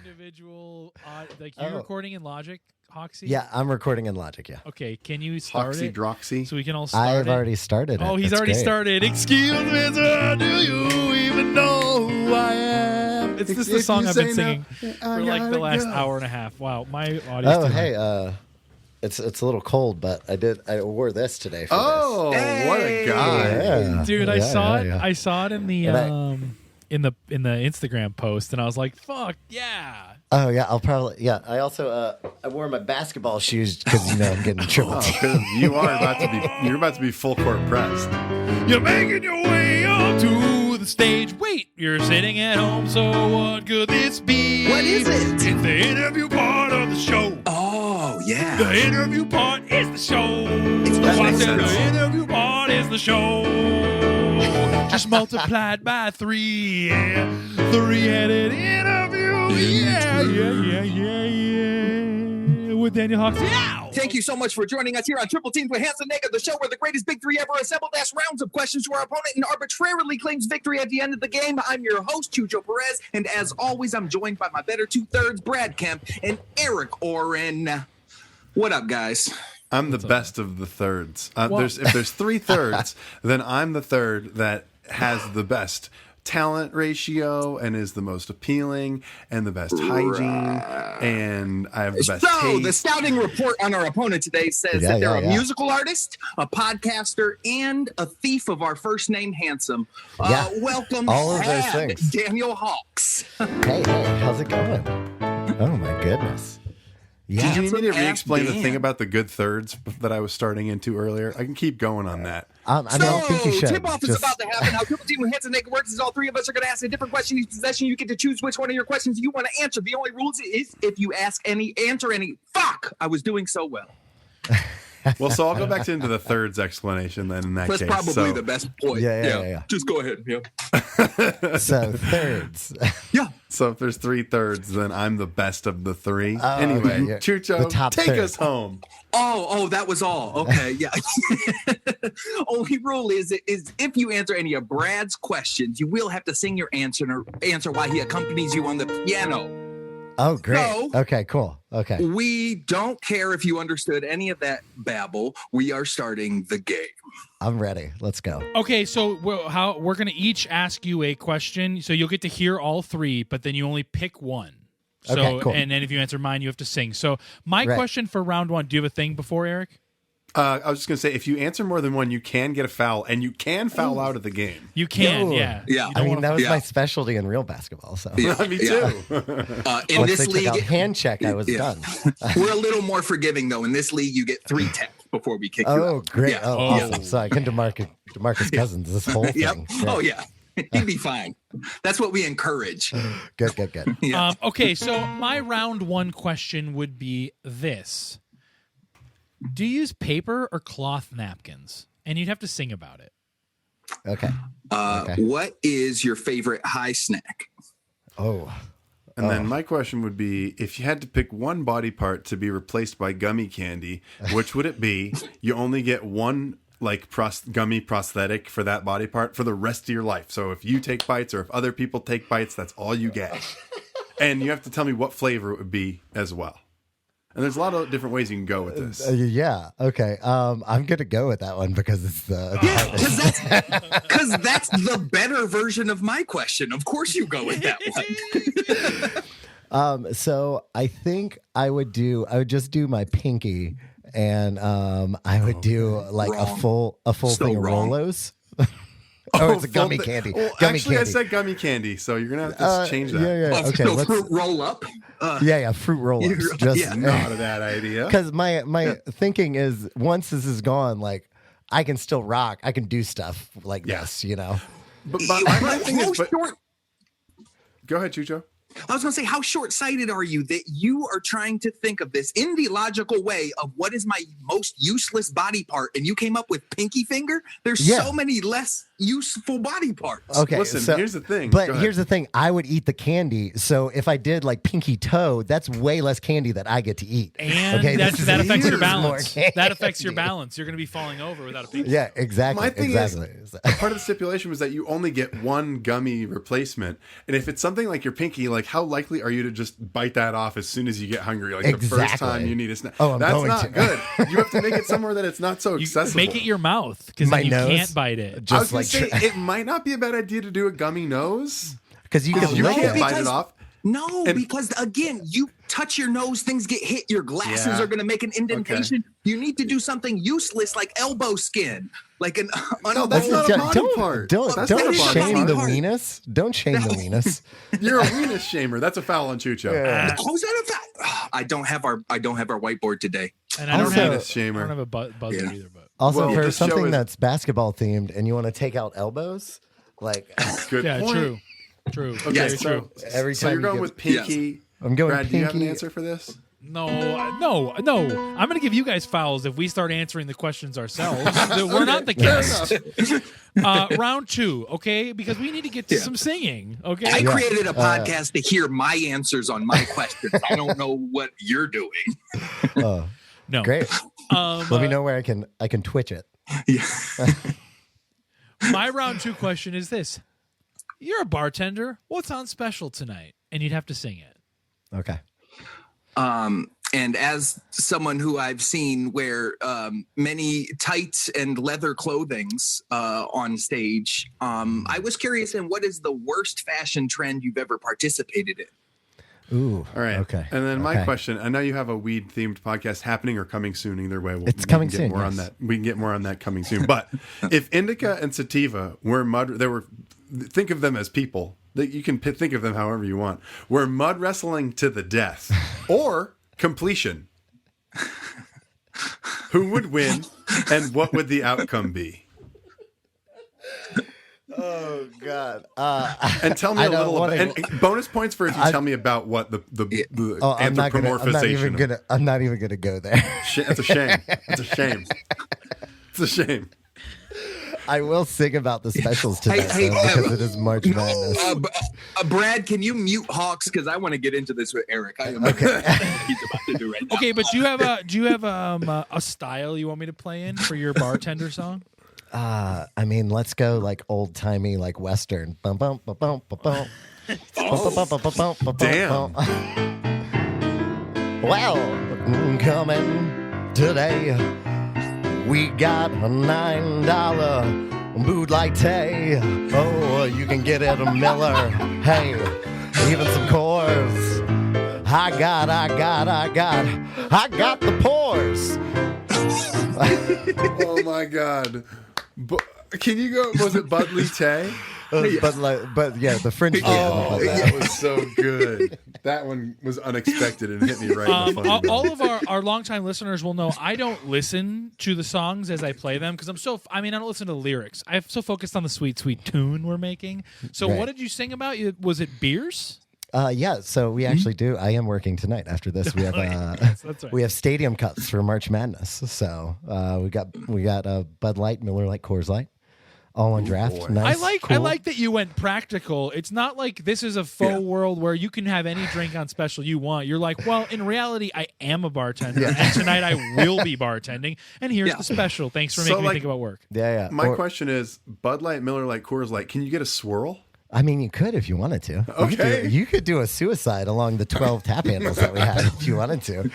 individual, like you're recording in Logic, Hoxie? Yeah, I'm recording in Logic, yeah. Okay, can you start Hoxie it? Droxy. So we can all start I've it? already started it. Oh, he's It's already great. started. Excuse me, sir, do you even know who I am? This is the song I've been singing for like the last hour and a half. Wow, my audio's Oh, hey, it's a little cold, but I wore this today for this. What a guy. Yeah. Dude, I saw it. Yeah. I saw it in the in the Instagram post, and I was like, "Fuck yeah!" Oh yeah, I also I wore my basketball shoes because I'm getting triple team. Because you're about to be full court pressed. You're making your way up to the stage. Wait, you're sitting at home, so what could this be? What is it? It's the interview part of the show. Oh, yeah. The interview part is the show. It's the I said sense. the interview part is the show. Just multiplied by 3. Yeah. 3-headed interview. Yeah. With Daniel Hawks. Yeah. Thank you so much for joining us here on Triple Teams with Hanson Nega, the show where the greatest big three ever assembled asks rounds of questions to our opponent and arbitrarily claims victory at the end of the game. I'm your host, Chucho Pérez, and as always, I'm joined by my better two-thirds, Brad Kemp and Eric Oren. What up, guys? I'm the best of the thirds. If there's 3 thirds, then I'm the third that has the best talent ratio and is the most appealing and the best hygiene, and I have the best taste. The scouting report on our opponent today says that they're a musical artist, a podcaster, and a thief of our first name, Handsome. Welcome, all of those things. Daniel Hawkes. Hey, how's it going? Oh my goodness. Yeah. Did you need me to re-explain the thing about the good thirds that I was starting into earlier? I can keep going on that. I don't think you should. Tip-off is about to happen. How Triple Team with Hanson Nega works is all 3 of us are going to ask a different question each possession. You get to choose which one of your questions you want to answer. The only rules is if you answer any. Fuck! I was doing so well. Well, so I'll go back into the thirds explanation then in that case. That's probably the best point. Yeah. Just go ahead. Yeah. So thirds. Yeah. So if there's 3 thirds, then I'm the best of the 3. Oh, anyway, okay. Chucho, take third. us home. Oh, that was all. Okay, yeah. Only rule is if you answer any of Brad's questions, you will have to sing your answer while he accompanies you on the piano. Oh, great. So, okay, cool. Okay. We don't care if you understood any of that babble. We are starting the game. I'm ready. Let's go. Okay, so we're going to each ask you a question, so you'll get to hear all 3, but then you only pick one. So, okay, cool. And then if you answer mine, you have to sing. So my question for round 1, do you have a thing before, Eric? I was just going to say, if you answer more than one, you can get a foul, and you can foul out of the game. You can, Yeah. I mean, that was my specialty in real basketball. So Me too. In once this they league, took out hand check, I was done. we're a little more forgiving, though. In this league, you get 3 tech before we kick you out. Oh, great. Yeah. Oh, awesome. So I can DeMarcus Cousins this whole thing. Yep. Yeah. Oh, yeah. He'd be fine. That's what we encourage. Good. Yeah. Okay, so my round 1 question would be this. Do you use paper or cloth napkins? And you'd have to sing about it. Okay. What is your favorite high snack? Oh. And then my question would be, if you had to pick one body part to be replaced by gummy candy, which would it be? You only get one gummy prosthetic for that body part for the rest of your life. So if you take bites or if other people take bites, that's all you get. And you have to tell me what flavor it would be as well. And there's a lot of different ways you can go with this. Yeah. Okay. I'm gonna go with that one because it's because that's the better version of my question. Of course, you go with that one. So I think I would just do my pinky, and I would do like a full thing of Rolos. It's a gummy candy. Well, gummy actually, candy. I said gummy candy, so you're gonna have to change that. Yeah. Okay. So fruit roll up. Fruit roll-ups. Just Not a bad idea. Because my thinking is, once this is gone, like I can still rock. I can do stuff like this, But my thing is, short. Go ahead, Chucho. I was going to say, how short-sighted are you that you are trying to think of this in the logical way of what is my most useless body part, and you came up with pinky finger? There's so many less useful body parts. Okay, Listen, here's the thing. But Go ahead. here's the thing. I would eat the candy. So if I did like pinky toe, that's way less candy that I get to eat. And okay, that affects your more balance. candy. That affects your balance. You're going to be falling over without a pinky. Yeah, exactly. My thing exactly. is, part of the stipulation was that you only get one gummy replacement. And if it's something like your pinky, like how likely are you to just bite that off as soon as you get hungry? Like the first time you need a snack. Oh, I'm That's going not to. good. You have to make it somewhere that it's not so accessible. Make it your mouth because My you nose? can't bite it. I was Just going like to say, it might not be a bad idea to do a gummy nose. because you can You lick can't it. bite it off. No, And- because again, you touch your nose, things get hit, your glasses Yeah. are going to make an indentation. You need to do something useless like elbow skin, like an No, that's not a body part. Don't That's not a body shame the part. weenus. Don't shame the weenus. You're a weenus shamer. That's a foul on Chucho. Oh, is that a fact? I don't have our whiteboard today. And I don't Also- have, Weenus shamer. I don't have a buzzer Yeah. either. But Also, Well, for this show something is- that's basketball themed and you want to take out elbows, like Good yeah, point. true. Okay, Very so, true. every so time you're going you with get- pinky. I'm going Brad, do you have an pinky. answer for this? No. I'm going to give you guys fouls if we start answering the questions ourselves. We're not the guest. Round 2, okay? Because we need to get to some singing, okay? I created a podcast to hear my answers on my questions. I don't know what you're doing. Oh, No. great. Let me know where I can twitch it. My round 2 question is this. You're a bartender. What's on special tonight? And you'd have to sing it. Okay. And as someone who I've seen wear many tights and leather clothings on stage, I was curious in what is the worst fashion trend you've ever participated in? Ooh. All right. Okay. And then my Okay. question, I know you have a weed themed podcast happening or coming soon. Either way, we It's coming can get soon, more on yes. that. We can get more on that coming soon. But if indica and sativa think of them as people. You can think of them however you want. We're mud wrestling to the death or completion. Who would win and what would the outcome be? Oh God. And tell me I a don't little wanna- and bonus points for if you tell me about what the I'm not anthropomorphization. I'm not even gonna go there. That's a shame. That's a shame. It's a shame. I will sing about the specials today Hey, because it is March Madness. Brad, can you mute Hawks? Because I want to get into this with Eric. I am he's about to do right now. Okay, but do you have a style you want me to play in for your bartender song? I mean, let's go like old timey, like Western. Bum, bum, bum, bum, bum, bum. Bum, bum, bum, bum, bum, bum, Damn. bum. Well, coming today, we got a $9 Bud Latte. Oh, you can get it a Miller. Hey, even some Coors. I got the pores. Oh my God. Can you go? Was it Bud Latte? But yeah, the French version. Oh, of that. that was so good. That one was unexpected and hit me right in the funny bone. All of our longtime listeners will know I don't listen to the songs as I play them because I don't listen to the lyrics. I'm so focused on the sweet, sweet tune we're making. So Right. what did you sing about? Was it beers? Yeah, so we actually do. I am working tonight. After this, we have That's right. we have stadium cups for March Madness. So we got Bud Light, Miller Lite, Coors Light, all on draft. boy. Nice. I cool. like that you went practical. It's not like this is a faux world where you can have any drink on special you want. You're like, well, in reality, I am a bartender, and tonight I will be bartending, and here's the special. Thanks for making me think about work. Yeah. My question is Bud Light, Miller Lite, Coors Light. Can you get a swirl? I mean, you could if you wanted to. Okay. You could do a suicide along the 12 tap handles that we had if you wanted to,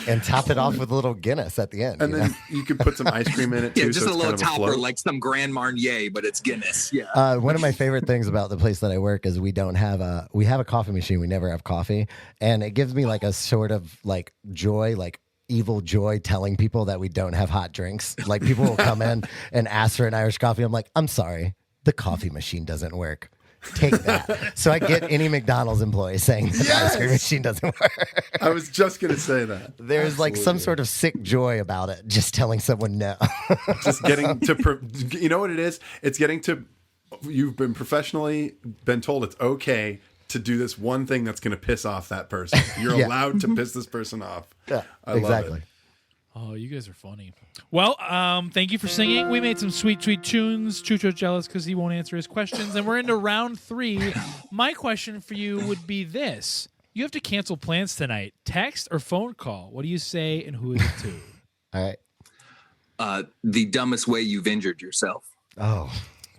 and top it off with a little Guinness at the end. And then you could put some ice cream in it too. Yeah, just so a it's little kind of topper, float. like some Grand Marnier, but it's Guinness. Yeah. One of my favorite things about the place that I work is we have a coffee machine. We never have coffee, and it gives me like a sort of like joy, like evil joy telling people that we don't have hot drinks. Like people will come in and ask for an Irish coffee. I'm like, I'm sorry, the coffee machine doesn't work. Take that. So I get any McDonald's employee saying that the ice cream machine doesn't work. I was just going to say that. There's like some sort of sick joy about it, just telling someone no. Just getting to, you know what it is? It's getting to, you've been told it's okay to do this one thing that's going to piss off that person. You're allowed to piss this person off. Yeah, I love exactly. it. Oh, you guys are funny. Well, thank you for singing. We made some sweet, sweet tunes. Chucho's jealous because he won't answer his questions. And we're into round 3. My question for you would be this. You have to cancel plans tonight. Text or phone call? What do you say, and who is it to? All right. The dumbest way you've injured yourself. Oh,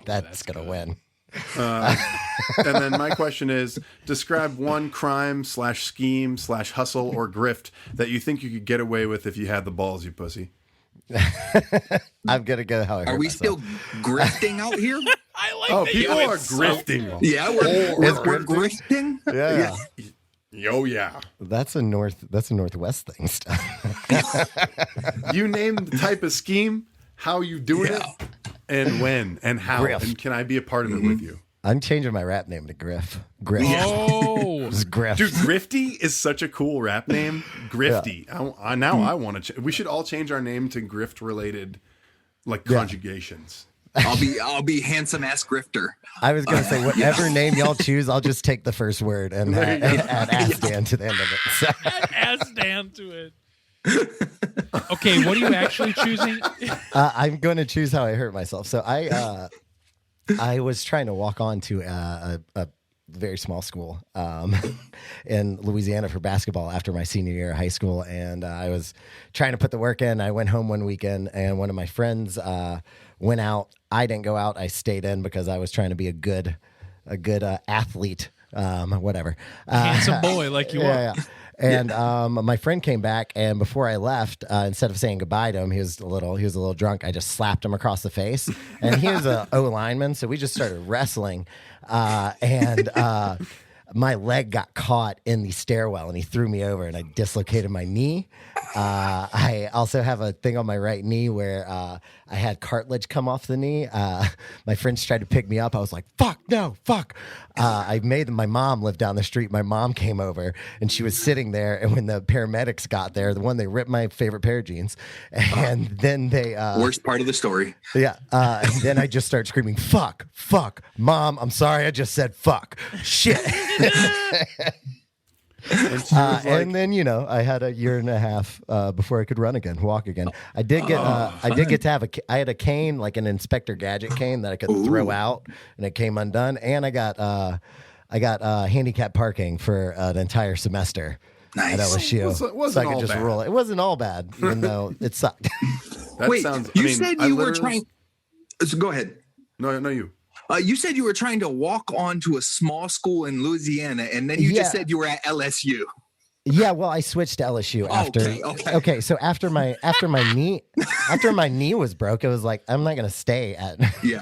that's going to win. And then my question is, describe one crime / scheme / hustle or grift that you think you could get away with if you had the balls, you pussy. I'm going to go how I Are we myself. still grifting out here? I like Oh, that people you are went grifting. Yeah, we're grifting? grifting. Yeah. Yo, yeah. That's a Northwest thing stuff. You name the type of scheme, how you doing it, and when, and how, Griff. and can I be a part of it with you? I'm changing my rap name to Griff. Griff. Oh. It's Griff. Dude, Grifty is such a cool rap name. Grifty. I want to. We should all change our name to grift-related, conjugations. I'll be handsome ass grifter. I was going to say, whatever name y'all choose, I'll just take the first word and add ass Dan to the end of it. So. Ass Dan to it. Okay, what are you actually choosing? I'm going to choose how I hurt myself. So I was trying to walk on to a very small school in Louisiana for basketball after my senior year of high school, and I was trying to put the work in. I went home one weekend, and one of my friends went out. I didn't go out. I stayed in because I was trying to be a good athlete, whatever. Handsome boy like you are. Yeah. And my friend came back, and before I left, instead of saying goodbye to him, he was a little drunk. I just slapped him across the face, and he was a O lineman, so we just started wrestling, and my leg got caught in the stairwell, and he threw me over, and I dislocated my knee. I also have a thing on my right knee where I had cartilage come off the knee. My friends tried to pick me up. I was like, fuck, no, fuck. I made my mom live down the street. My mom came over, and she was sitting there. And when the paramedics got there, they ripped my favorite pair of jeans. And then they... worst part of the story. Yeah. And then I just started screaming, fuck, mom, I'm sorry. I just said fuck. Shit. And then I had a year and a half before I could walk again. I did get to have I had a cane, like an Inspector Gadget cane that I could throw out, and it came undone. And I got handicap parking for an entire semester. Nice. At LSU. Wasn't so I could all just bad. roll it. It wasn't all bad, even though it sucked. Wait, you said you were trying. So go ahead. No, you. You said you were trying to walk onto a small school in Louisiana, and then you just said you were at LSU. Yeah, well, I switched to LSU after. Okay, so after my knee was broke, it was like I'm not gonna stay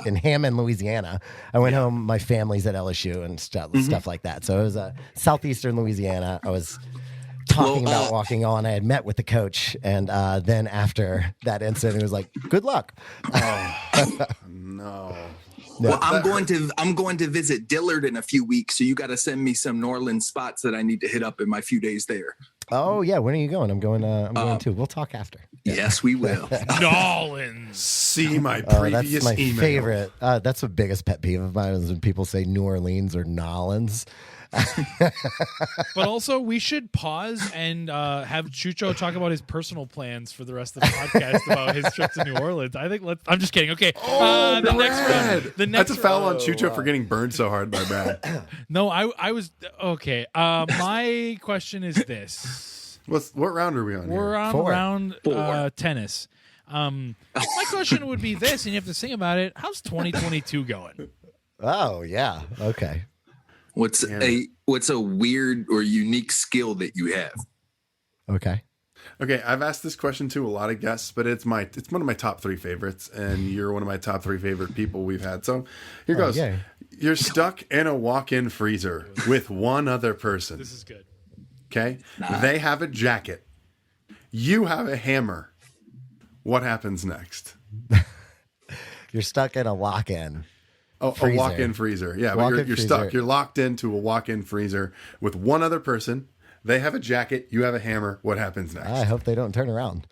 in Hammond, Louisiana. I went home. My family's at LSU and stuff like that. So it was southeastern Louisiana. I was talking about walking on. I had met with the coach, and then after that incident, it was like, "Good luck." No. Well, I'm going to visit Dillard in a few weeks, so you got to send me some New Orleans spots that I need to hit up in my few days there. Oh yeah, when are you going? I'm going too. We'll talk after. Yes, we will. New Orleans. See my previous that's my email. favorite. That's the biggest pet peeve of mine is when people say New Orleans or Nolans. But also, we should pause and have Chucho talk about his personal plans for the rest of the podcast about his trip to New Orleans. I think I'm just kidding. Okay. The next one. That's a foul on Chucho for getting burned so hard by Brad. No, I was okay. My question is this: What round are we on? We're on 4. round tennis. My question would be this, and you have to sing about it. How's 2022 going? Oh yeah. Okay. What's a weird or unique skill that you have? Okay. Okay, I've asked this question to a lot of guests, but it's one of my top 3 favorites, and you're one of my top 3 favorite people we've had. So here goes. Yeah. You're stuck in a walk-in freezer with one other person. This is good. Okay? They have a jacket. You have a hammer. What happens next? You're stuck in a lock-in. Oh, a walk-in freezer. Yeah, but you're stuck. freezer. You're locked into a walk-in freezer with one other person. They have a jacket. You have a hammer. What happens next? I hope they don't turn around.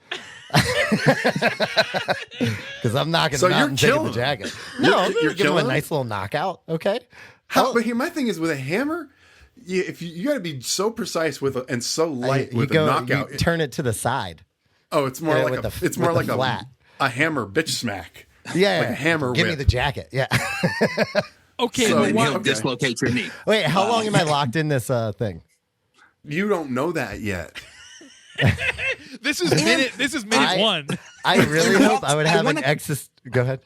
Because I'm knocking So them out you're and taking the killing jacket. them. No, You're give them killing a them? nice little knockout. Okay. But here, my thing is with a hammer, you got to be so precise and so light You with go, a knockout. you turn it to the side. Oh, it's more like flat. a hammer bitch smack. Yeah, like a hammer Give me whip. the jacket. Yeah. Okay, So- And he'll okay. dislocate your knee. Wait, how long am I locked in this thing? You don't know that yet. this is minute I- one. I really hope I would I have wanna- an excess. Go ahead.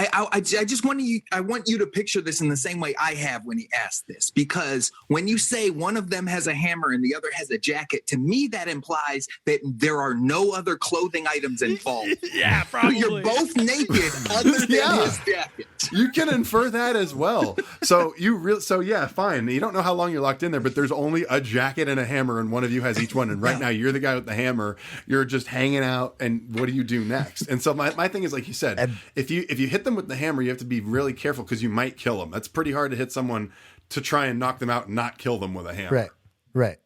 I just want you to picture this in the same way I have when he asked this, because when you say one of them has a hammer and the other has a jacket, to me that implies that there are no other clothing items involved. Yeah, probably. You're both naked other than Yeah. his jacket. You can infer that as well. So yeah, fine. You don't know how long you're locked in there, but there's only a jacket and a hammer, and one of you has each one. And right now, you're the guy with the hammer. You're just hanging out, and what do you do next? And so my thing is, like you said, if you hit them with the hammer, you have to be really careful because you might kill them. That's pretty hard to hit someone to try and knock them out and not kill them with a hammer. Right.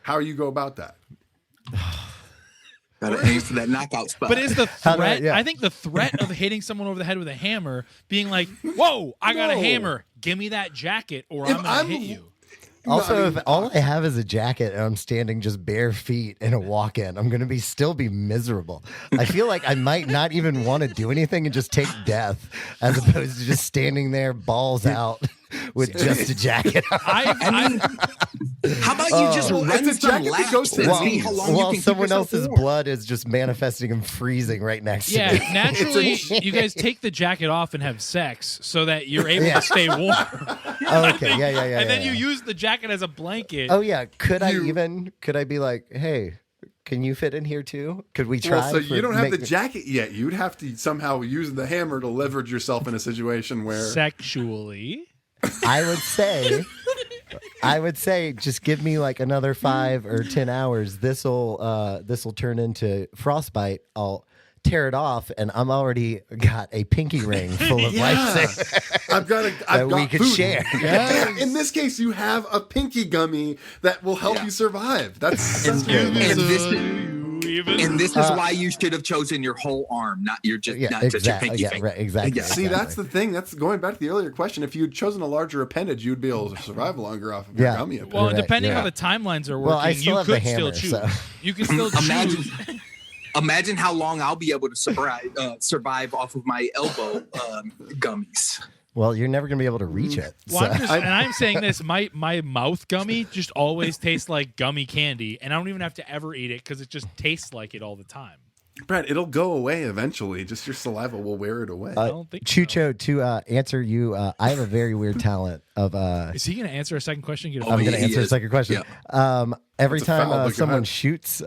How you go about that? Gotta aim for that knockout spot. But is the How do I- threat? yeah. I think the threat of hitting someone over the head with a hammer, being like, "Whoa, I got a No. hammer. Give me that jacket, or If I'm gonna I'm- hit you." Also, if all I have is a jacket and I'm standing just bare feet in a walk-in, I'm going to still be miserable. I feel like I might not even want to do anything and just take death, as opposed to just standing there balls out with just a jacket on. How about you just Well, run it's a some jacket that laps goes to and the see how long you While can keep someone yourself else's warm? blood is just manifesting and freezing right next to Yeah, me. naturally, you guys take the jacket off and have sex so that you're able Yeah. to stay warm. Oh, okay, yeah. and then yeah. you use the jacket as a blanket. Oh yeah, could I be like, hey, can you fit in here too? Could we try? Well, so you don't have the make- jacket yet. You'd have to somehow use the hammer to leverage yourself in a situation where Sexually. I would say just give me like another 5 or 10 hours. This'll turn into frostbite. I'll tear it off, and I'm already got a pinky ring full of lifesavers I've got that we could food. share. Yeah, in this case, you have a pinky gummy that will help you survive. That's And good. this is why you should have chosen your whole arm, not just your pinky finger. Right, exactly. Yeah. See, that's the thing. That's going back to the earlier question. If you'd chosen a larger appendage, you'd be able to survive longer off of your gummy appendage. Well, Right, depending yeah. how the timelines are working, Well, I still you have the could still hammer, choose. so- You can still choose. Imagine how long I'll be able to survive off of my elbow gummies. Well, you're never gonna be able to reach it. Well, so- I'm saying this. My mouth gummy just always tastes like gummy candy, and I don't even have to ever eat it because it just tastes like it all the time. Brett, it'll go away eventually. Just your saliva will wear it away. I don't think Chucho, to answer you, I have a very weird talent of. Is he going to answer a second question? Get a I'm he going to answer a is. second question. Every That's a foul, but time go someone ahead. shoots,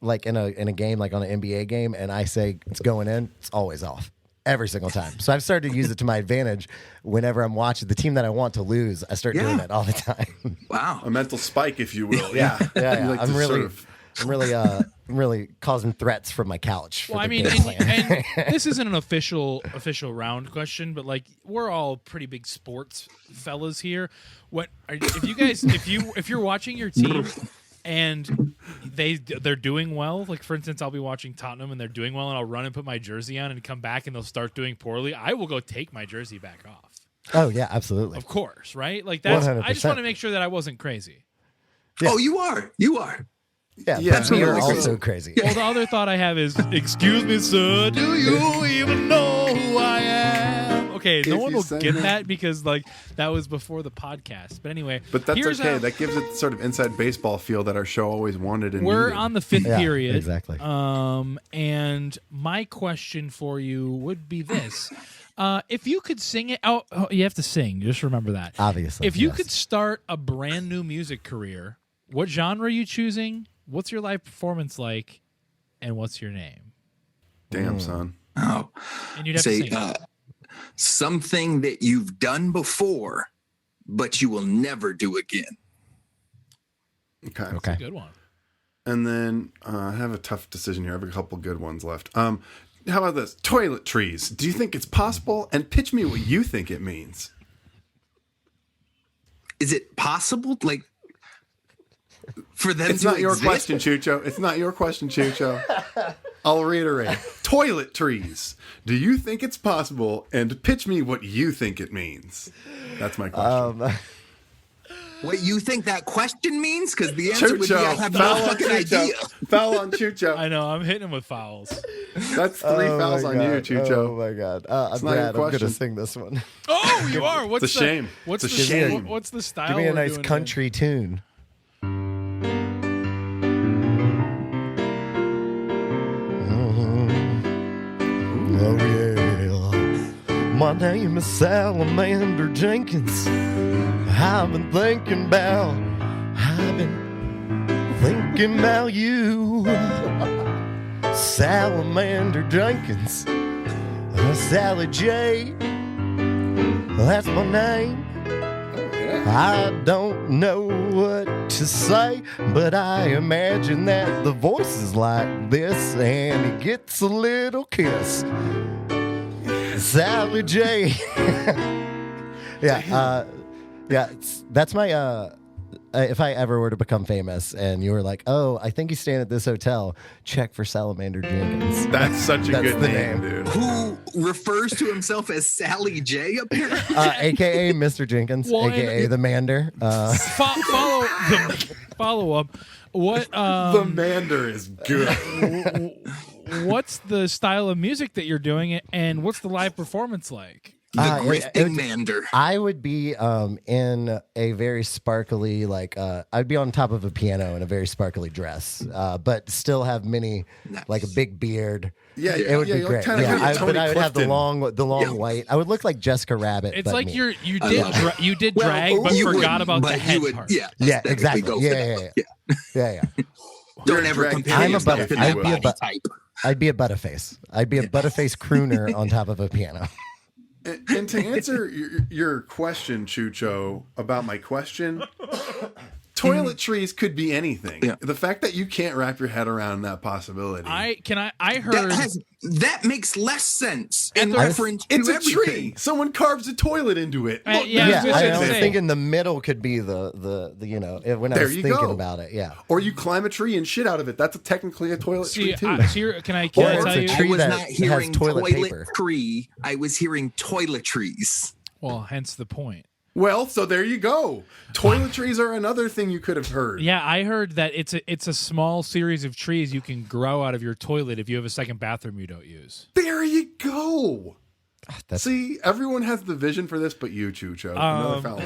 like in a game, like on an NBA game, and I say it's going in, it's always off. Every single time. So I've started to use it to my advantage whenever I'm watching the team that I want to lose. I start doing it all the time. Wow. A mental spike, if you will. Yeah. You like I'm to really, sort of- I'm really causing threats from my couch. For Well, the I mean, game plan. and this isn't an official round question, but like we're all pretty big sports fellas here. If you're watching your team and they're doing well, like for instance, I'll be watching Tottenham and they're doing well, and I'll run and put my jersey on and come back and they'll start doing poorly, I will go take my jersey back off. Oh yeah, absolutely. Of course, right? Like that's. I just 100%. want to make sure that I wasn't crazy. Oh, you are. Yeah, Yeah, but you're absolutely. also crazy. Well, the other thought I have is, excuse me, sir, do you even know who I am? Okay, no If one you will say get that. that because like that was before the podcast. But anyway, But that's here's okay. how- That gives it the sort of inside baseball feel that our show always wanted and we're needed. on the fifth Yeah, period. exactly. And my question for you would be this. If you could sing it, oh, you have to sing. Just remember that. Obviously, If you yes. could start a brand new music career, what genre are you choosing? What's your live performance like? And what's your name? Damn, son. Oh, And you'd have to say sing. something that you've done before, but you will never do again. Okay. Okay. Good one. And then I have a tough decision here. I have a couple good ones left. How about this? Toiletries. Do you think it's possible? And pitch me what you think it means. Is it possible, like, for them It's to not your exist? question, Chucho. It's not your question, Chucho. I'll reiterate. Toiletries. Do you think it's possible? And pitch me what you think it means. That's my question. what you think that question means? Because the answer would be I have no foul on fucking Chucho. idea. Foul on Chucho. I know. I'm hitting him with fouls. That's 3 fouls on you, Chucho. Oh my god. not Brad, your I'm going to question. sing this one. Oh, you are. What's It's a the shame. What's It's the a shame. What's the style? Give me a we're nice doing country tune. Oh yeah, my name is Salamander Jenkins. I've been thinking about you, Salamander Jenkins. Sally J, that's my name. I don't know what to say, but I imagine that the voice is like this, and he gets a little kiss. Sally J. Yeah, that's my. If I ever were to become famous, and you were like, "Oh, I think he's staying at this hotel," check for Salamander Jenkins. That's such a good name, dude. Who refers to himself as Sally J, apparently? AKA Mr. Jenkins, Well, AKA the Mander. Follow up. What The Mander is good. what's the style of music that you're doing, and what's the live performance like? The grifting Mander. I would be in a very sparkly, I'd be on top of a piano in a very sparkly dress, but still have like a big beard. Yeah, It would be great. Kind of But I would have the long white. I would look like Jessica Rabbit. It's but like me. you did drag, but you forgot wouldn't, about but the you head would- part. Yeah, exactly. Go for that. Yeah. Don't ever compare I'm a yourself butter- to that I'd be a body type. I'd be a butterface. I'd be a butterface crooner on top of a piano. And to answer your question, Chucho, about my question, toiletries could be anything. Yeah. The fact that you can't wrap your head around that possibility. I heard That makes less sense in the- reference to It's a everything. tree. Someone carves a toilet into it. Look, yeah, there's I was I gonna was say. thinking the middle could be the when I There was you thinking go. about it. Yeah. Or you climb a tree and shit out of it. That's technically a toilet see. tree too. Can I Or tell it's a you? tree I was that not has hearing toilet toilet paper. tree. I was hearing toiletries. Well, hence the point. Well, so there you go. Toiletries are another thing you could have heard. Yeah, I heard that it's a small series of trees you can grow out of your toilet if you have a second bathroom you don't use. There you go. That's See, everyone has the vision for this, but you, Chucho. Another foul.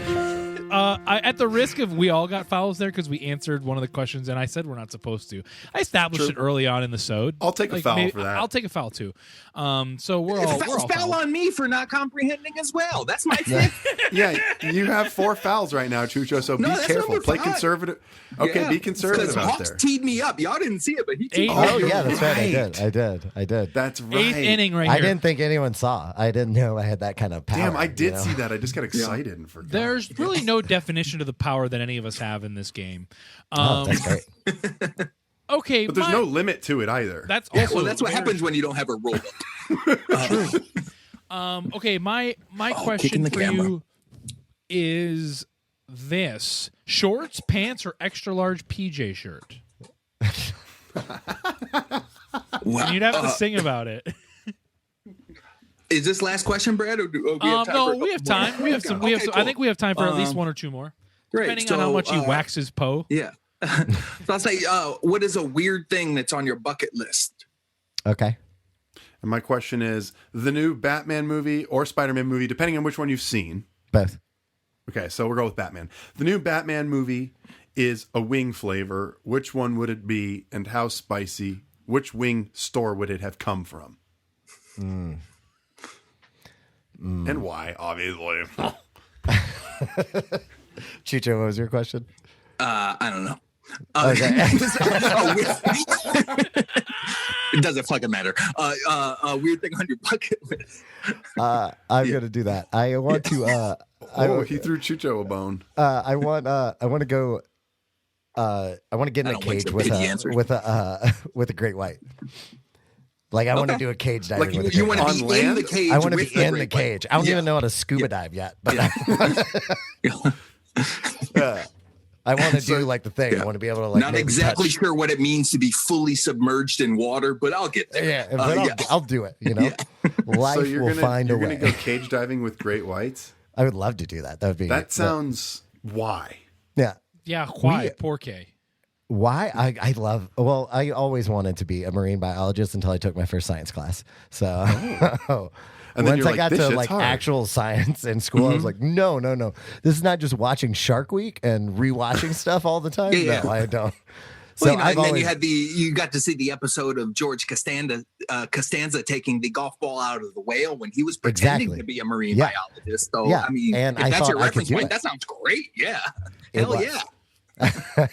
At the risk of we all got fouls there because we answered one of the questions and I said we're not supposed to. I established it early on in the sode. I'll take a foul for that. I'll take a foul too. So we're all Foul foul. on me for not comprehending as well. That's my thing. Yeah, you have 4 fouls right now, Chucho, so No, be that's careful. number Play 5. conservative. Okay, Yeah. be conservative Because out Hawks there. teed me up. Y'all didn't see it, but he teed me Oh you're yeah, that's right. right. I did. That's right. 8th inning right I here. didn't think anyone saw. I didn't know I had that kind of power. Damn, I did you know? see that. I just got excited and forgot. There's really no definition to the power that any of us have in this game. Oh, that's great. Okay, But there's no limit to it either. That's Yeah, also well, that's what very happens when you don't have a roll up. Okay, my kicking question the for camera. you is this: shorts, pants, or extra large PJ shirt? Wow. And you'd have to sing about it. Is this last question, Brad? Or do we have time No, for a we have couple more? time. We have some. We have. Okay, Some, I think we have time for at least Um, one or two more, Great. depending on how much he waxes Poe. Yeah. So I'll say, what is a weird thing that's on your bucket list? Okay. And my question is, the new Batman movie or Spider-Man movie, depending on which one you've seen. Both. Okay, so we'll go with Batman. The new Batman movie is a wing flavor. Which one would it be, and how spicy? Which wing store would it have come from? And why, obviously. Chicho, what was your question? I don't know. Okay. It doesn't fucking matter. A weird thing on your bucket list. I'm gonna do that. I want to. He threw Chucho a bone. I want to go. I want to get in I a don't like cage the with pity answers. with a great white. Like I want to do a cage diving Like, with a You great want white. to On be in land? the cage. I want to with be the in the great white. cage. I don't even know how to scuba dive yet, but I want to do like the thing. I want to be able to like Not maybe exactly touch. sure what it means to be fully submerged in water, but I'll get there. Yeah, but I'll do it. You know, life So you're will gonna find a you're way. gonna go cage diving with great whites? I would love to do that. That would be That sounds why. Yeah. Yeah, why? Porque. Why? I always wanted to be a marine biologist until I took my first science class. So And then once you're I got "This to shit's like hard." actual science in school, I was like, no. This is not just watching Shark Week and rewatching stuff all the time. Yeah. No, I don't. Well, So and then you got to see the episode of George Costanza taking the golf ball out of the whale when he was pretending to be a marine biologist. So I mean, and if I that's your thought I could reference do point, it. that sounds great. Yeah, It hell was. yeah.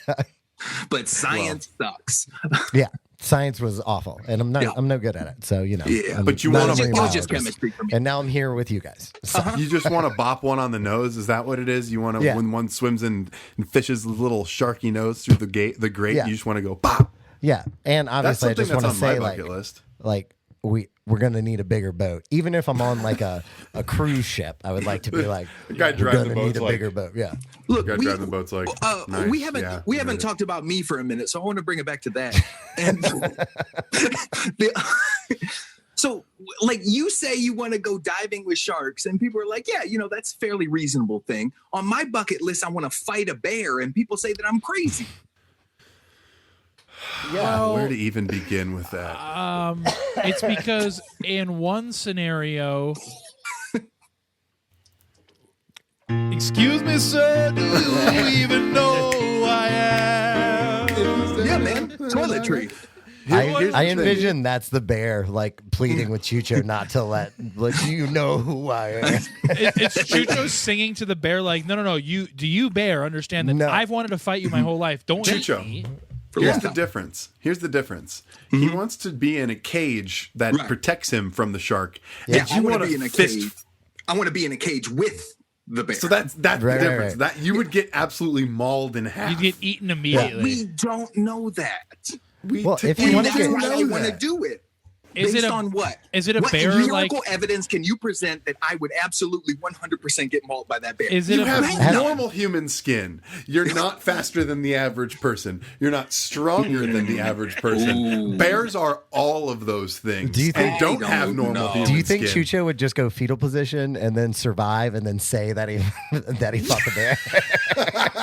But science sucks. Yeah. Science was awful, and I'm no good at it. So Yeah. But you not wanna a marine it was just biologist. chemistry for me. And now I'm here with you guys. So, You just want to bop one on the nose? Is that what it is? You want to when one swims in and fishes little sharky nose through the grate? Yeah. You just want to go pop. yeah, and That's obviously I something just want that's to on my say bucket list. like we're gonna need a bigger boat. Even if I'm on like a cruise ship, I would like to be like, The guy we're driving gonna the need boat's a like- bigger boat. Yeah. Look, The guy driving the boat's like, nice, we haven't yeah, we I haven't get it. talked about me for a minute, so I want to bring it back to that. And so, like, you say you want to go diving with sharks, and people are like, "Yeah, that's a fairly reasonable thing." On my bucket list, I want to fight a bear, and people say that I'm crazy. Well, Where to even begin with that? it's because in one scenario. Excuse me, sir. Do you even know who I am? Yeah, man, toiletry. I envision that's the bear like pleading with Chucho not to let you know who I am. It's Chucho singing to the bear like, no. You bear understand that No. I've wanted to fight you my whole life. Don't Chucho. eat me. Here's the difference. He wants to be in a cage that Right. protects him from the shark. Yeah. And I you want want to be in a cage. I want to be in a cage with the bear. So that's Right, the right, difference. right. That you would get absolutely mauled in half. You get eaten immediately. we don't know that. Well, if you And want to that's get why I want to do it. Is Based it a- on what? is it a what bear, empirical like- evidence can you present that I would absolutely 100% get mauled by that bear? Is it You a have normal human skin. You're not faster than the average person. You're not stronger than the average person. Ooh. Bears are all of those things. Do you think- and don't I have don't normal know. human Do you think skin. Chucho would just go fetal position and then survive and then say that he that he fought the bear?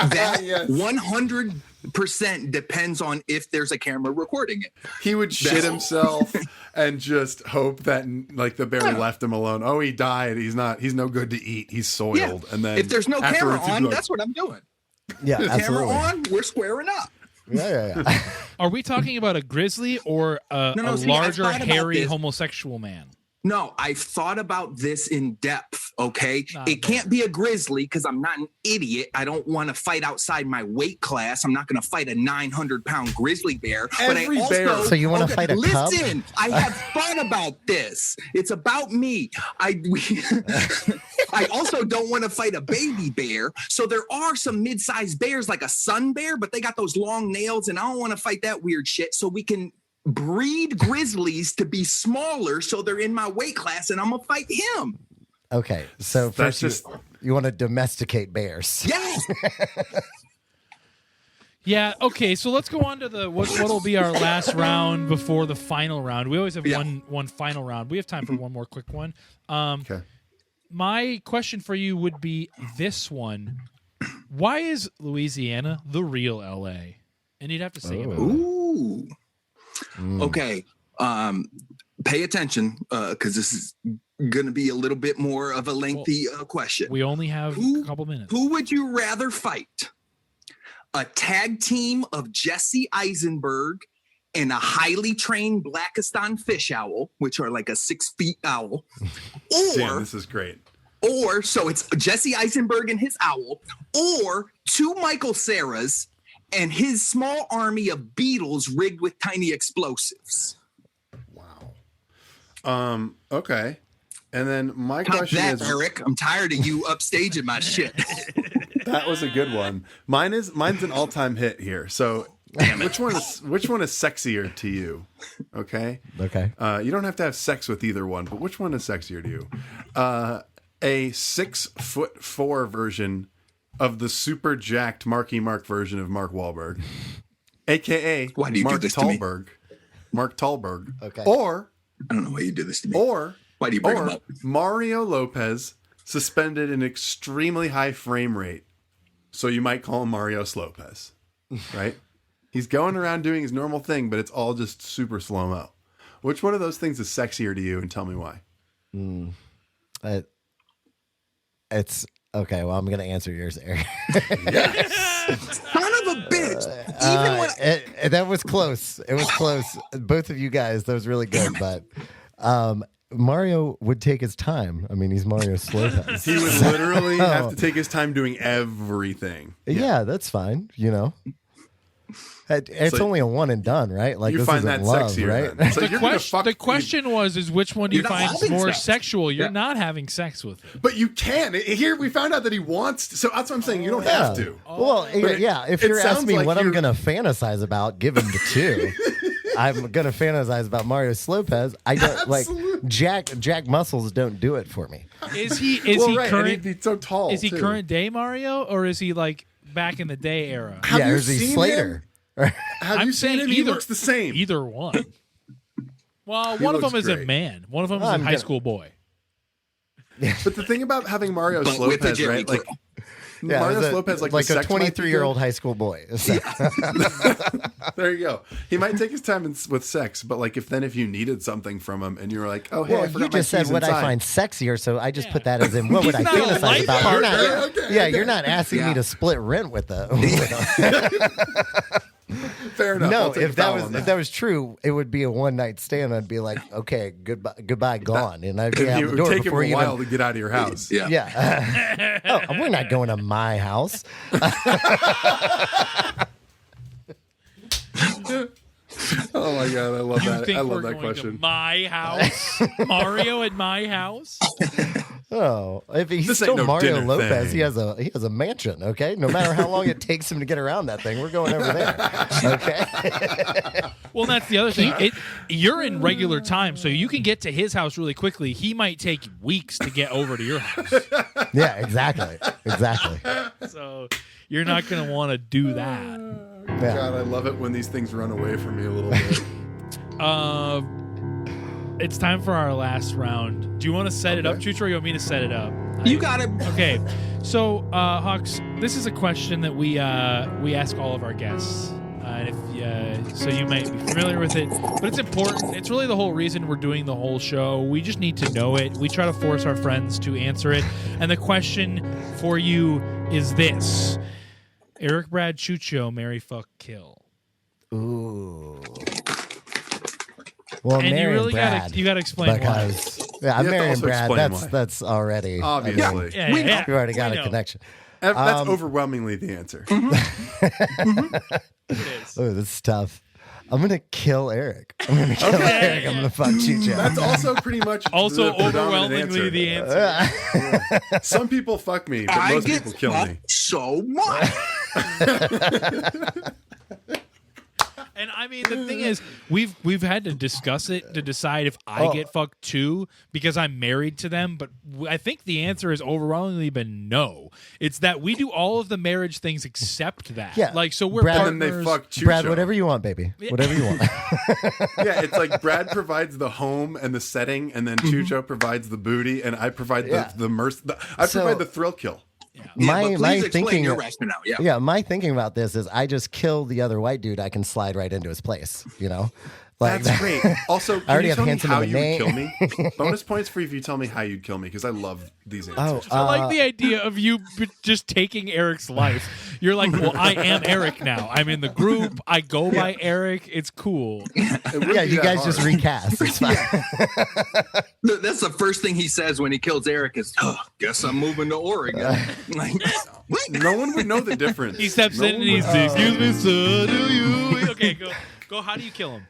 That Yes. 100% depends on if there's a camera recording it. He would shit himself and just hope that like the bear left him alone. Oh, he died. He's no good to eat. He's soiled. And then if there's no camera afterwards he'd be on, like, that's what I'm doing. Yeah, Camera absolutely. on, we're squaring up. Yeah. Are we talking about a grizzly or a See, I've larger, thought about hairy this. homosexual man? No, I've thought about this in depth, okay? Not It can't be a grizzly because I'm not an idiot. I don't want to fight outside my weight class. I'm not going to fight a 900-pound grizzly bear. Every bear. So you wanna fight a cub? Listen, I have thought about this. It's about me. I also don't want to fight a baby bear. So there are some mid-sized bears like a sun bear, but they got those long nails, and I don't want to fight that weird shit. So we can breed grizzlies to be smaller so they're in my weight class, and I'm gonna fight him. Okay, so That's first you want to domesticate bears. Yes. Yeah. Okay. So let's go on to the what'll be our last round before the final round. We always have one final round. We have time for one more quick one. okay. My question for you would be this one: why is Louisiana the real LA? And you'd have to sing about it. Ooh. Okay. Pay attention because this is going to be a little bit more of a lengthy question. We only have a couple minutes. Who would you rather fight? A tag team of Jesse Eisenberg and a highly trained Blackistan fish owl, which are like a 6 feet owl, Damn, this is great. or so it's Jesse Eisenberg and his owl, or two Michael Sarahs and his small army of beetles rigged with tiny explosives. Wow. Okay. And then my Not question that, is, Eric. I'm tired of you upstaging my shit. that was a good one. Mine's an all-time hit here. So which one is sexier to you? Okay. Okay. You don't have to have sex with either one, but which one is sexier to you? A 6'4" version of the super jacked Marky Mark version of Mark Wahlberg, aka Why do you do Mark this to me? Tallberg. Mark Tallberg. Okay. Or I don't know why you do this to me. Or Why do you bring him up? Mario Lopez suspended an extremely high frame rate, So you might call him Mario Lopez, right? He's going around doing his normal thing, but it's all just super slow-mo. Which one of those things is sexier to you, and tell me why? It's okay. Well, I'm going to answer yours, Eric. Son of a bitch. Even when that was close. It was close. Both of you guys, that was really good. But Mario would take his time. I mean, he's Mario Lopez. He would literally have to take his time doing everything. Yeah, that's fine. You know, it's So only a one and done, right? Like you this find isn't that love, sexier, right? then. So The, you're gonna fuck, the question is which one do you You're not find having more sex. sexual? You're Yeah. not having sex with it. but you can. Here we found out that he wants to, so that's what I'm saying. You don't have to. Well, yeah. If it you're sounds asking me like what I'm you're- gonna fantasize about, given the two, I'm gonna fantasize about Mario Lopez. I don't like Jack Muscles don't do it for me. Is he Well, right, and current? he'd be so tall. Is he too. current day Mario, or is he like back in the day era? Have yeah, you or is he seen Slater? Have I'm you seen saying him? He looks the same. Either one. Well, He one of them looks is a great. man. One of them is I'm a high gonna- school boy. But the thing about having Mario But with the Lopez, Jimmy right? Like Curl. Yeah, Mario it's Lopez, like a the sex might be 23-year-old good. high school boy. So- There you go. He might take his time with sex, but like if you needed something from him and you were like, oh hey, I Well, forgot you just my said keys what I inside. find sexier, so I just put that as in what would I He's not a fantasize life about? partner. Okay. You're not asking me Yeah. to split rent with a. Fair enough. No, I'll take if a that foul was on if that was true, it would be a one night stand. I'd be like, okay, goodbye, gone, and I'd be It out the would door take him before a you while even. to get out of your house. Yeah. Yeah. Oh, we're not going to my house. Oh my god, I love You that. think I we're love that going question. to my house? Mario at my house? Oh, if he's This ain't still no Mario dinner Lopez, thing. he has a mansion. Okay, no matter how long it takes him to get around that thing, we're going over there. Okay. Well, that's the other thing. You're in regular time, so you can get to his house really quickly. He might take weeks to get over to your house. Yeah, exactly. So you're not going to want to do that. Yeah. God, I love it when these things run away from me a little bit. It's time for our last round. Do you want to set it up, Chucho, or you want me to set it up? You got it. Okay. So, Hawks, this is a question that we ask all of our guests. And so you might be familiar with it, but it's important. It's really the whole reason we're doing the whole show. We just need to know it. We try to force our friends to answer it. And the question for you is this: Eric, Brad, Chucho, marry, fuck, kill. Ooh. Well, And you marrying really Brad, gotta explain why. because I'm have to marrying also Brad. explain That's why. that's already Obviously. I mean, Yeah, yeah. you already got We a know. connection. That's overwhelmingly the answer. It is. Oh, this is tough. I'm gonna kill Eric. I'm gonna kill Eric. I'm gonna fuck Chucho. That's also pretty much Also, the predominant overwhelmingly answer. the answer. Some people fuck me, but I most get people kill fucked me. so much. And I mean, the thing is, we've had to discuss it to decide if I Oh. get fucked too because I'm married to them. But I think the answer has overwhelmingly been no. It's that we do all of the marriage things except that. Yeah. Like, so we're Brad- And then partners. they fuck Chucho. Brad, whatever you want, baby. Whatever you want. Yeah, it's like Brad provides the home and the setting, and then Chucho provides the booty, and I provide Yeah. the I So- provide the thrill kill. my but please my explain thinking. your rationale. Yeah. Yeah, my thinking about this is I just kill the other white dude. I can slide right into his place. You know, like That's great. Also, can already you have tell me handsome how in you the would name. kill me? Bonus points for you if you tell me how you'd kill me, because I love these answers. I like the idea of you just taking Eric's life. You're like, well, I am Eric now. I'm in the group. I go by Eric. It's cool. It wouldn't yeah, be you that guys hard. just recast. It's fine. That's the first thing he says when he kills Eric is, oh, guess I'm moving to Oregon. Like, what? No one would know the difference. He steps No in and one he's, would- excuse me, sir, do you? Okay, go. How do you kill him?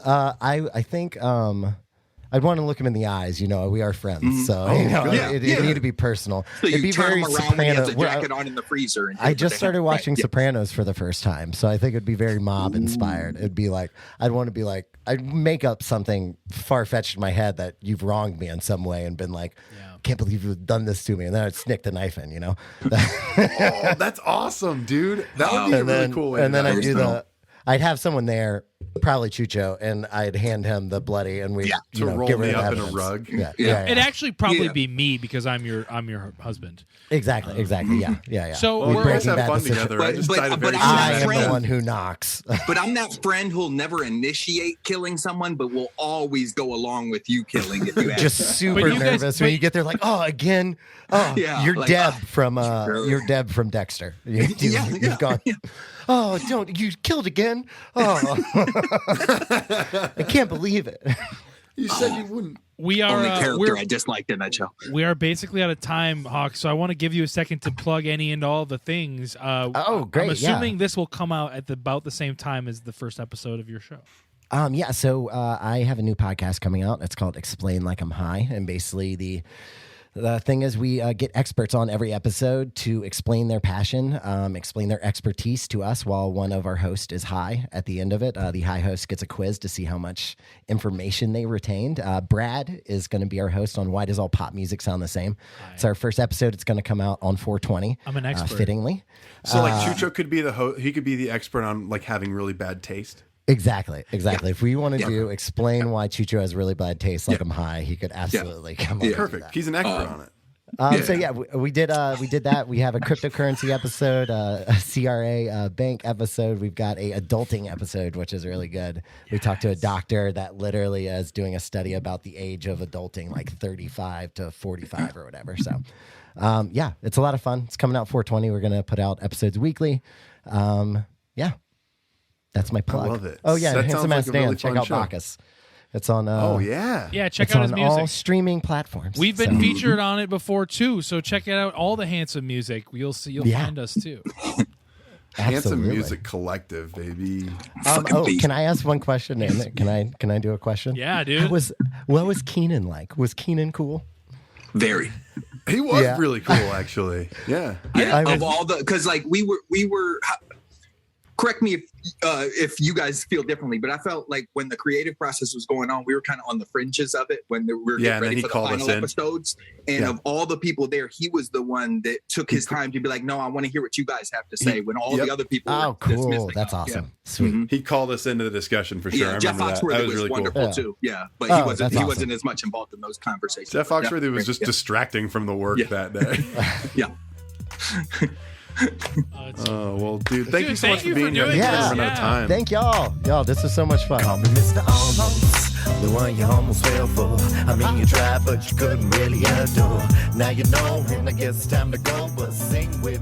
I think I'd want to look him in the eyes. You know, we are friends, so Oh, you know, good. it need to be personal. So It'd you be turn very him around when he has a Soprano. jacket on in the freezer. And I just started watching Right, yeah. Sopranos for the first time, so I think it'd be very mob inspired. It'd be like I'd want to be like I'd make up something far fetched in my head that you've wronged me in some way and been like, can't believe you've done this to me, and then I'd snick the knife in, you know. Oh, that's awesome, dude. That would be a and really then cool way. and to then die. I'd do I'd have someone there probably Chucho, and I'd hand him the bloody, and we to roll give me it up in a evidence. rug. Yeah. It'd actually probably be me because I'm your husband. Exactly. Yeah. So Well, you we're guys have Breaking fun Bad together. I just But- died a but very I'm I that am friend. the one who knocks. But I'm that friend who'll never initiate killing someone, but will always go along with you killing if you ask. Just super But you guys- nervous when you get there, like, oh, again, you're like, Deb from Dexter. You've gone. Oh, don't you killed again? Oh, I can't believe it. You said you wouldn't. we are Only character we're, I disliked in that show. we are basically out of time, Hawk. So I want to give you a second to plug any and all the things. Oh, great, I'm assuming yeah. this will come out at about the same time as the first episode of your show. So I have a new podcast coming out. It's called Explain Like I'm High, and basically the thing is we get experts on every episode to explain their passion, explain their expertise to us while one of our hosts is high. At the end of it, the high host gets a quiz to see how much information they retained. Brad is going to be our host on Why Does All Pop Music Sound the Same? It's our first episode. It's going to come out on 4/20. I'm an expert. Fittingly. So like Chucho could be the host. He could be the expert on like having really bad taste. Exactly. If we want to do explain why Chucho has really bad taste like I'm high, he could absolutely come on. Perfect. He's an expert on it. We did that. We have a cryptocurrency episode, a CRA bank episode. We've got a adulting episode, which is really good. We talked to a doctor that literally is doing a study about the age of adulting, like 35 to 45 or whatever. So, it's a lot of fun. It's coming out 4/20. We're going to put out episodes weekly. That's my plug. I love it. Oh, yeah. That Handsome sounds like Ass a Dan. really check fun out show. HAWKES. It's on. Yeah, check it's out his on music. all streaming platforms. We've been featured on it before too, so check it out. All the handsome music, you'll find us too. Handsome Music Collective, baby. Can I ask one question? Can I do a question? Yeah, dude. What was Keenan like? Was Keenan cool? Very. He was really cool, actually. Yeah. Of all the, because like we were. Correct me if you guys feel differently, but I felt like when the creative process was going on, we were kind of on the fringes of it when we were getting ready for the final episodes. And of all the people there, he was the one that took his time to be like, no, I want to hear what you guys have to say when all the other people were cool. dismissing That's him. awesome. Yeah. Sweet. Mm-hmm. He called us into the discussion for sure. I Jeff remember Foxworthy that was was really wonderful cool. too. Yeah, but he wasn't as much involved in those conversations. Jeff Foxworthy was just distracting from the work that day. Yeah. Oh, well, dude, thank you so much for being here. doing We're this. running out of time. Thank y'all. This was so much fun. Call me Mr. Almost, the one you almost fell for. I mean, you tried, but you couldn't really outdo. Now you know, and I guess it's time to go, but sing with